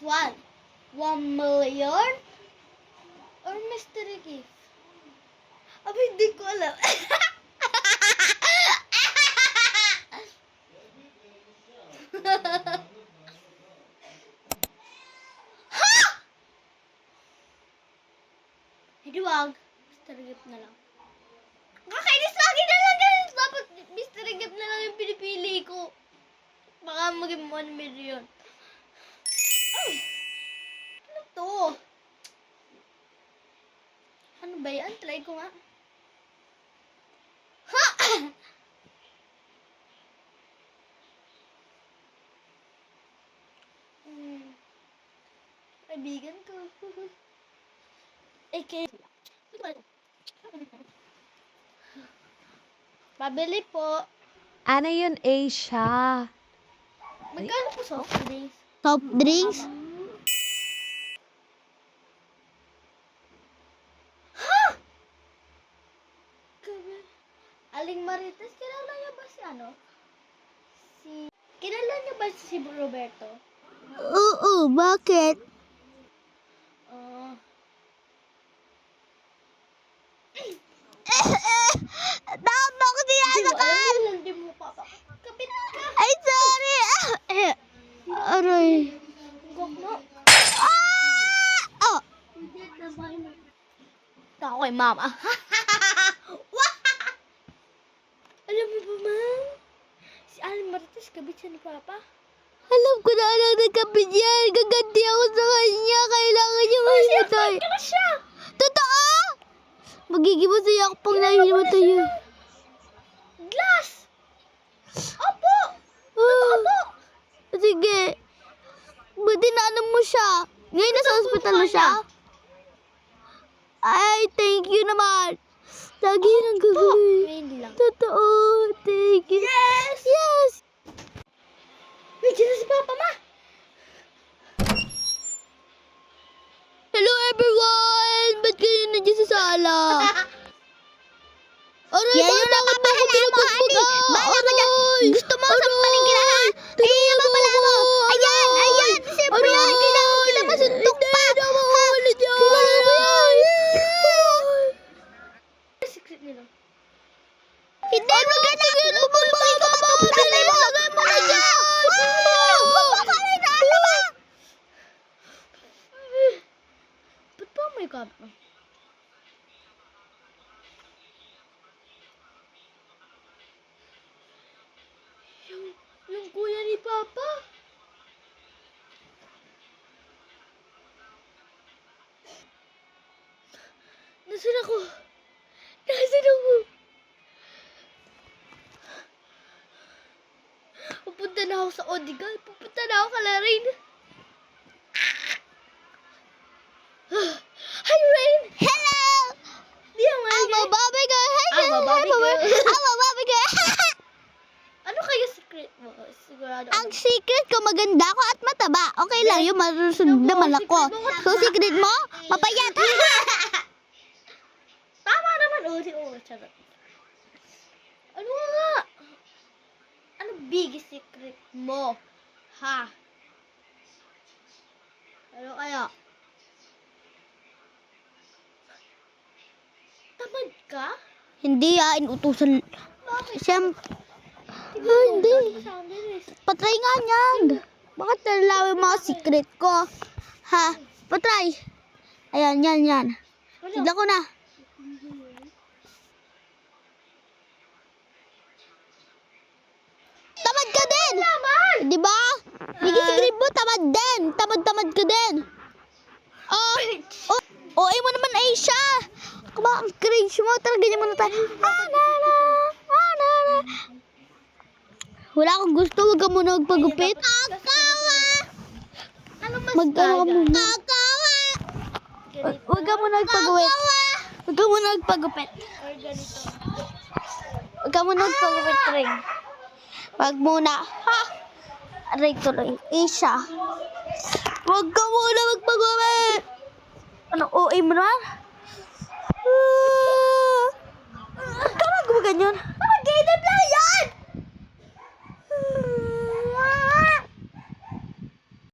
one? 1 million? Or mystery gift? Aba, hindi ko alam. Ha! Hindi, wag. Mystery gift na lang. Kakainis lagi na lang ganun. Dapat mystery gift na lang yung pinipili ko. Baka maging 1 million. Ay! Ano to? Ano ba yan? Try ko nga. Ha! Kaibigan ko. Pabili po. Ano yun, Asia? Magkano po soft drinks? Soft drinks? Ha! Aling Marites, kilala niyo ba si ano? Kilala niyo ba si Roberto? Oo, bakit? Tama ko sinasakal! Hindi mo papa. Kapit ka. Ay, sorry! Aray. Gok mo. Oh! Tako kay mama. Alam mo ba, ma'am? Si Aling Marites, kabit siya ni Papa. Alam ko na lang nagkapit yan. Gaganti ako sa kanya. Kailangan niya mahimatay. Ka na siya! Totoo! Magiging masaya ako pag nahimatay yun. Glass! Opo! Opo! Sige. Buti na ano mo siya. Ngayon nasa hospital na siya. Ay, thank you naman. Lagi nang gagawin. Ngayon lang. Totoo. Thank you. Yes! Yes! Wait, dyan na si Papa, ma! Hello everyone! Ba't kayo nandiyan sa sala? Aray, Yan yung napapahala mo, honey. Bahala ka dyan. Gusto mo sampalin kita, ha? Ayan yung mapala mo. Ayan, ayan. Siyempre yan. Kailangan kita masuntok pa. Hindi na mawala dyan. Secret nila. Hindi mo ganun. Bumabay ka ba? Tatay mo. Lagay mo na dyan. Bumabay na ano ba? Ba't ba may kamera? Yung kuya ni Papa. Nasaan ako? Nasaan ako? Pupunta na ako sa Odigal. Pupunta na ako kala Rain. Hi, Rain! Hello! Di ako I'm a Barbie girl. I'm a Barbie girl. I'm a Barbie girl. Ano kaya secret mo? Sigurado Ang secret ko, maganda ako at mataba. Okay lang yun, marusunod naman ako. So, secret mo, mapayat. Tama naman. Oo, charot. Ano nga? Ano biggest secret mo? Ha? Ano kaya? Tamad ka? Hindi inutusan. Bakit? Siyempre. Hindi. Sa amin, Patry nga niyan. Bakit nalalaman yung mga secret ko? Ha? Patry. Ayan, yan. Tignan ko na. Tamad ka din! Di ba? Bigay secret mo, tamad din. Tamad ka din. OA mo naman, Asia. Kaba, ang cringe mo. Talaga niya muna tayo. Wala akong gusto. Huwag ka muna magpagupit. Ano mas Magkano ka muna? Ganito Huwag ka muna magpagupit. Huwag ka muna magpagupit. or ganito? Huwag ka muna magpagupit, Ring. Huwag muna. Ha? Aray tuloy. Asia. Huwag ka muna magpagupit. Ano, OA mo naman? Huwag ka na gumaganyan. Parang gay na playa!